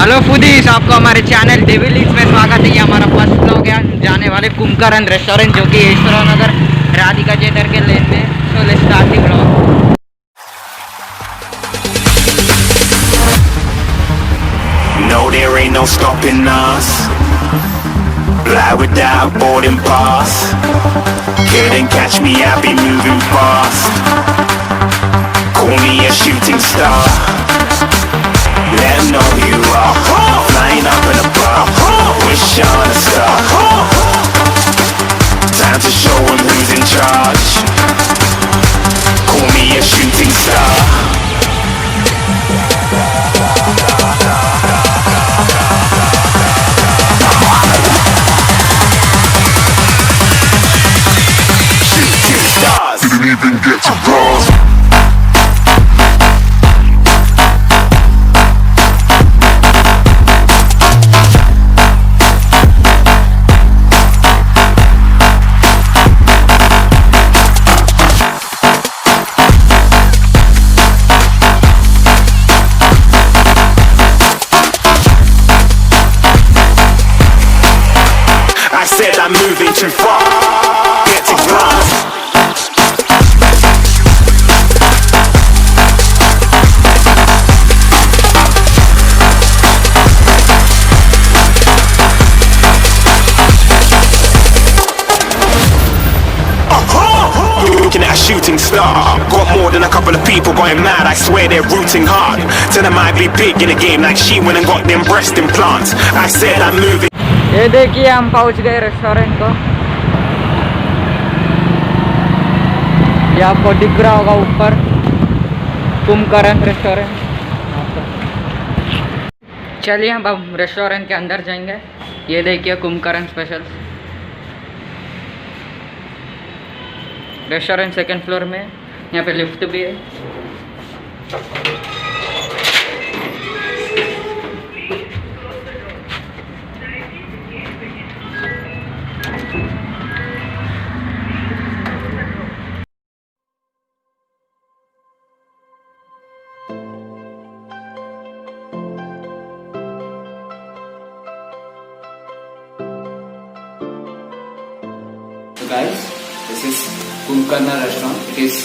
Hello foodies, आपको हमारे channel devil Yeats में स्वागत है। ये हमारा फर्स्ट ब्लॉग है जाने वाले कुंभकर्ण रेस्टोरेंट, जो कि ईश्वर नगर राधिका थिएटर के लेन में। So let's start the blog. No, there ain't no stopping us. Fly without boarding pass. Couldn't catch me, I'll be moving fast. Call me a shooting star. Let 'em know who you are. Flying up in a bar. Wish on a star. Time to show 'em who's in charge. Call me a shooting star. Shooting stars. Didn't even get to cross. I said I'm moving too far. Get to glass. Looking at a shooting star. Got more than a couple of people going mad. I swear they're rooting hard. Tell them I'd be big in the game like she went and got them breast implants. I said I'm moving. ये देखिए, हम पहुंच गए restaurant को। ये आपको दिख रहा होगा ऊपर, कुंभकर्ण रेस्टोरेंट। चलिए हम रेस्टोरेंट के अंदर जाएंगे। ये देखिए Kumbhakarna special restaurant, second floor में। यहाँ पे लिफ्ट भी है। So guys, this is Kumbhkarna restaurant. It is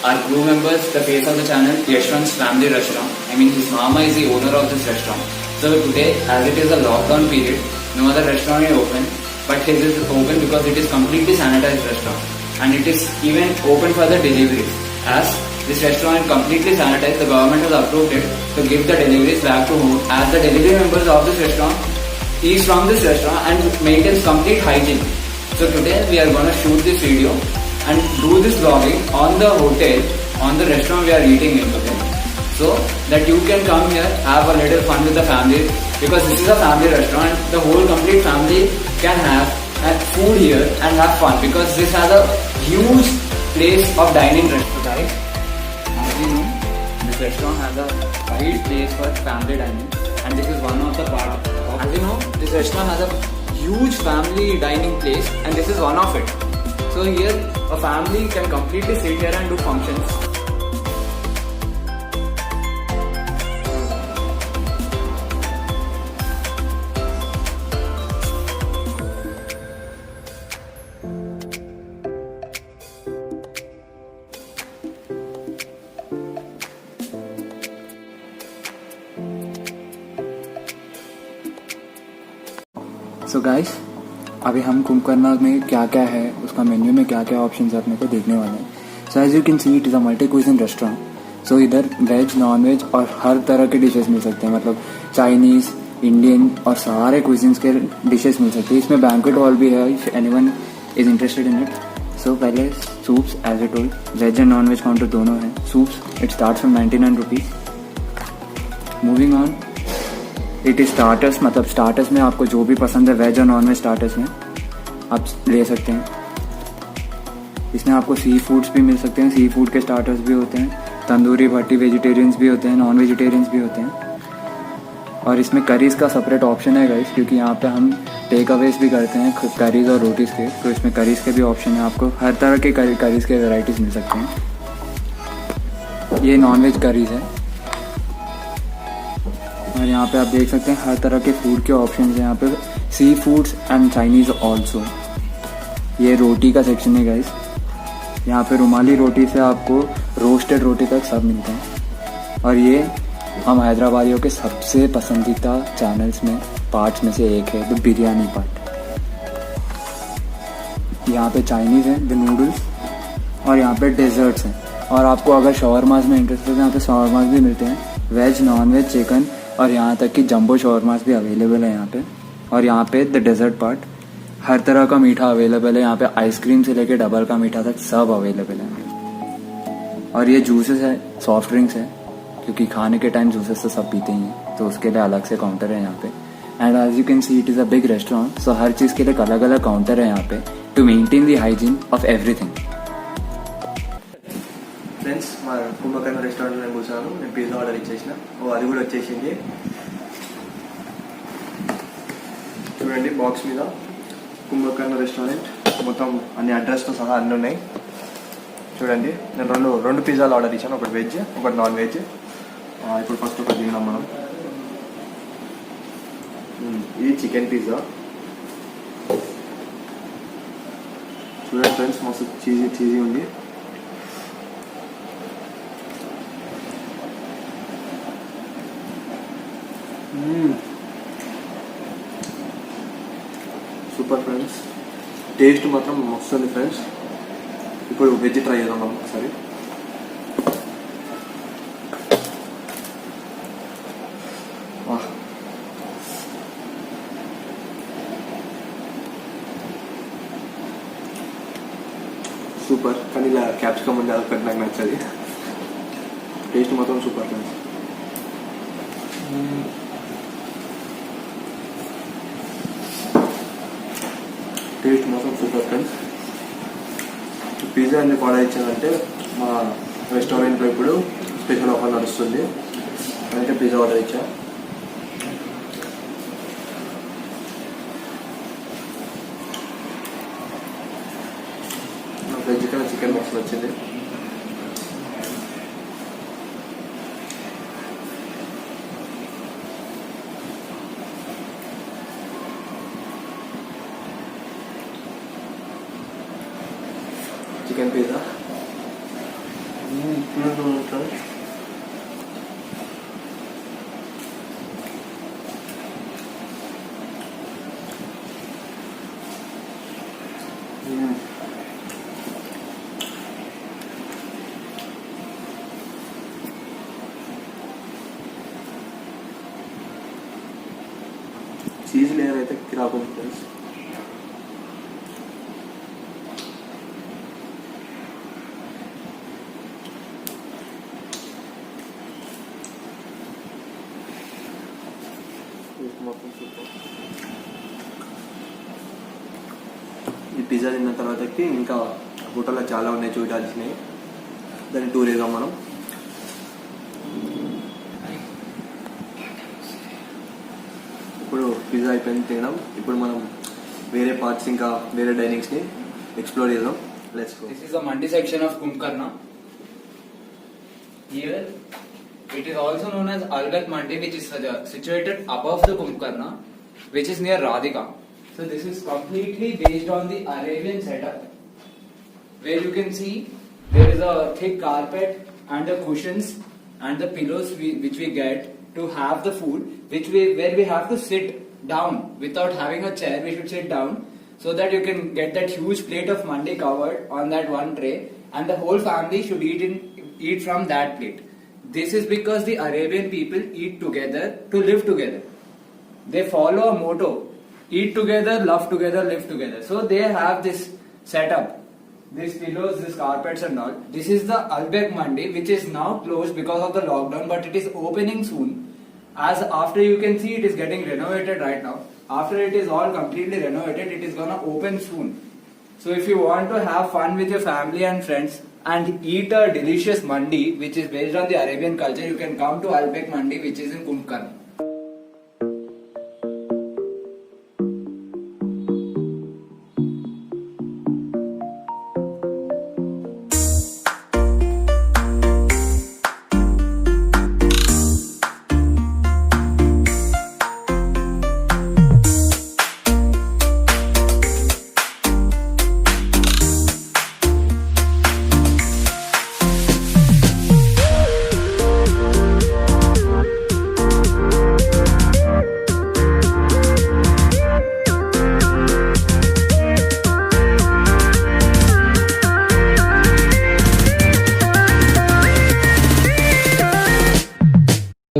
our crew members, the face of the channel, Yashwant's family restaurant. I mean, his mama is the owner of this restaurant. So today, as it is a lockdown period, no other restaurant is open, but his is open because it is completely sanitized restaurant, and it is even open for the deliveries. As this restaurant is completely sanitized, the government has approved it to give the deliveries back to home. As the delivery members of this restaurant, he is from this restaurant and maintains complete hygiene. So today we are gonna shoot this video and do this vlogging on the hotel, on the restaurant we are eating in today. So that you can come here, have a little fun with the family, because this is a family restaurant. The whole complete family can have food here and have fun, because this has a huge place of dining restaurant. Guys, as you know, this restaurant has a wide place for family dining, and this is one of the part. As you know, this restaurant has a huge family dining place, and this is one of it. So here a family can completely sit here and do functions. So guys, अभी हम कुंभकर्ण में क्या क्या है, उसका menu में क्या क्या ऑप्शंस है अपने को देखने वाले हैं। So as you can see, it is a multi cuisine restaurant. So इधर वेज, नॉन वेज और हर तरह के डिशेस मिल सकते हैं, मतलब चाइनीज़, इंडियन और सारे क्विज़िन्स के डिशेस मिल सकते हैं। इसमें बैंक्वेट हॉल भी है, if anyone is interested in it. So पहले soups, as I told, veg and non veg counter दोनों हैं। Soups it start from 99 rupees. Moving on, it is starters, मतलब स्टार्टर्स में आपको जो भी पसंद है वेज और नॉन वेज स्टार्टर्स में आप ले सकते हैं। इसमें आपको सी फूड्स भी मिल सकते हैं, सी फूड के स्टार्टर्स भी होते हैं, तंदूरी भट्टी वेजिटेरियंस भी होते हैं, नॉन वेजिटेरियंस भी होते हैं। और इसमें करीज़ का सेपरेट ऑप्शन है गाइस, क्योंकि यहाँ पे हम टेक अवेज भी करते हैं करीज़ और रोटीज़ के, तो इसमें करीज़ के भी ऑप्शन है। आपको हर तरह के करीज़ के वेराइटीज़ मिल सकते हैं। ये नॉन वेज करीज़ है। और यहाँ पे आप देख सकते हैं हर तरह के फूड के ऑप्शन हैं यहाँ पे, sea foods and Chinese also. ये रोटी का सेक्शन है गाइस, यहाँ पे रुमाली रोटी से आपको रोस्टेड रोटी तक सब मिलते हैं। और ये हम हैदराबादियों के सबसे पसंदीदा चैनल्स में पार्ट्स में से एक है, द बिरयानी पार्ट। यहाँ पे चाइनीज़ है, द नूडल्स, और यहाँ पे डेजर्ट्स हैं। और आपको अगर शॉर्मास में इंटरेस्ट है तो यहाँ पे शॉर्मास भी मिलते हैं, वेज, नॉन वेज, चिकन, और यहाँ तक कि जंबो शॉर्मास भी अवेलेबल है यहाँ पे। और यहाँ पे द डेजर्ट पार्ट, हर तरह का मीठा अवेलेबल है यहाँ पे, आइसक्रीम से लेके डबल का मीठा तक सब अवेलेबल है। और ये जूसेस है, सॉफ्ट ड्रिंक्स है, क्योंकि खाने के टाइम जूसेस तो सब पीते ही हैं, तो उसके लिए अलग से काउंटर है यहाँ पे। And as you can see it is a big restaurant, so हर चीज़ के लिए अलग अलग काउंटर है यहाँ पे to maintain the hygiene of everything. Friends మా కుంభకర్ణ రెస్టారెంట్లో నేను కూర్చున్నాను. నేను పిజ్జా ఆర్డర్ ఇచ్చేసిన, అది కూడా వచ్చేసింది. చూడండి బాక్స్ మీద కుంభకర్ణ రెస్టారెంట్ మొత్తం అన్ని అడ్రస్తో సహా అన్నీ ఉన్నాయి. చూడండి నేను రెండు పిజ్జాలు ఆర్డర్ ఇచ్చాను, ఒకటి వెజ్ ఒకటి నాన్ వెజ్. ఇప్పుడు ఫస్ట్ ఒకటి తిన్నాం మనం. ఇది చికెన్ పిజ్జా. చూడండి ఫ్రెండ్స్ మస్తు చీజీ ఉంది. సూపర్ ఫ్రెండ్స్, టేస్ట్ మాత్రం మస్తు ఉంది ఫ్రెండ్స్. ఇప్పుడు వెజ్ ట్రై చేద్దాం మనం ఒకసారి. సూపర్, కానీ ఇలా క్యాప్సికమ్ ఉంది, అదొకటి నాకు నచ్చది. టేస్ట్ మాత్రం సూపర్ ఫ్రెండ్స్. టేస్ట్ మాత్రం సూపర్ ఫ్రెండ్స్. పిజ్జా ఎందుకు ఆర్డర్ ఇచ్చానంటే మా రెస్టారెంట్లో ఇప్పుడు స్పెషల్ ఆఫర్ నడుస్తుంది, అందుకే పిజ్జా ఆర్డర్ ఇచ్చా. నాకు వెజ్ కన్నా చికెన్ మస్తు వచ్చింది. చికెన్ పిజ్జా చీజ్ లేయర్ అయితే కిరాకు ఫ్రెండ్స్. ఈ పిజ్జా తిన్న తర్వాతకి ఇంకా హోటల్లో చాలా ఉన్నాయి చూడాల్సినవి, దాన్ని టూర్ వేద్దాం మనం. ఇప్పుడు పిజ్జా అయిపోయింది తినడం, ఇప్పుడు మనం వేరే పార్ట్స్ ఇంకా వేరే డైనింగ్స్ని ఎక్స్ప్లోర్ చేద్దాం. Let's go. This is the mandi section of Kumbhakarna. Here it is also known as Albert Mandi, which is situated above the Kumbhakarna, which is near Radhika. So this is completely based on the Arabian setup, where you can see there is a thick carpet and the cushions and the pillows which we get to have the food, where we have to sit down without having a chair. We should sit down so that you can get that huge plate of mandi covered on that one tray, and the whole family should eat from that plate. This is because the Arabian people eat together to live together. They follow a motto: eat together, love together, live together. So they have this setup, these pillows, these carpets and all. This is the Albek Mandi, which is now closed because of the lockdown, but it is opening soon. As after you can see, it is getting renovated right now. After it is all completely renovated, it is gonna open soon. So if you want to have fun with your family and friends and eat a delicious mandi, which is based on the Arabian culture, you can come to Albek Mandi, which is in Kumbhakarna.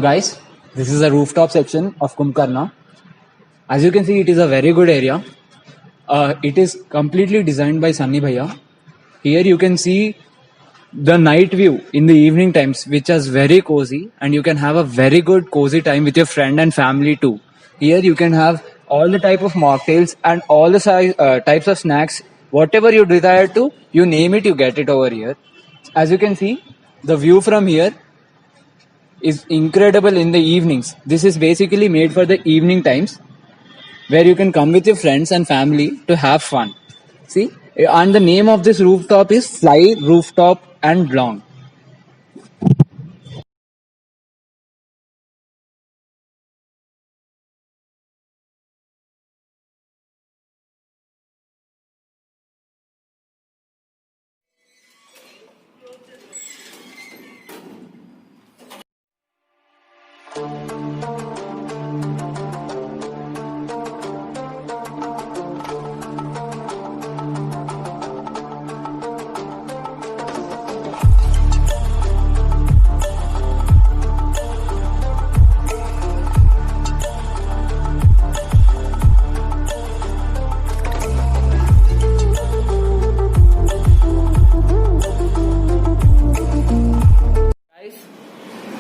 guys, this is a rooftop section of Kumbkarna. As you can see, it is a very good area. It is completely designed by Sunny Bhaiya. Here you can see the night view in the evening times, which is very cozy, and you can have a very good cozy time with your friend and family too. Here you can have all the type of mocktails and all the types of snacks, whatever you desire to, you name it, you get it over here. As you can see, the view from here is incredible in the evenings. This is basically made for the evening times, where you can come with your friends and family to have fun. See, and the name of this rooftop is Fly Rooftop and Long.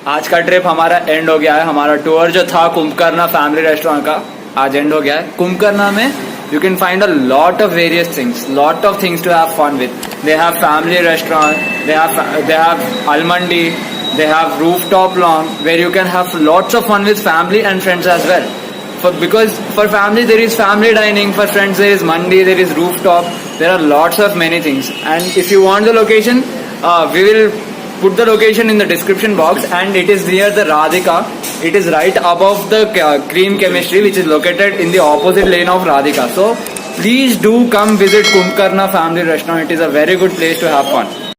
आज का trip हमारा and हो गया है. हमारा tour जो था कुंभकर्णा family restaurant का आज एंड हो गया है. कुंभकर्णा में you can find a lot of various things, lot of things to have fun with. They have family restaurant, they have almandi, they have rooftop lawn where you can have lots of fun with family and friends as well. Because for family there is family dining, for friends there is mandi, there is rooftop, there are lots of many things. And if you want the location, we will put the location in the description box, and it is near the Radhika. It is right above the Cream Chemistry, which is located in the opposite lane of Radhika. So please do come visit Kumbkarna Family Restaurant. It is a very good place to have fun.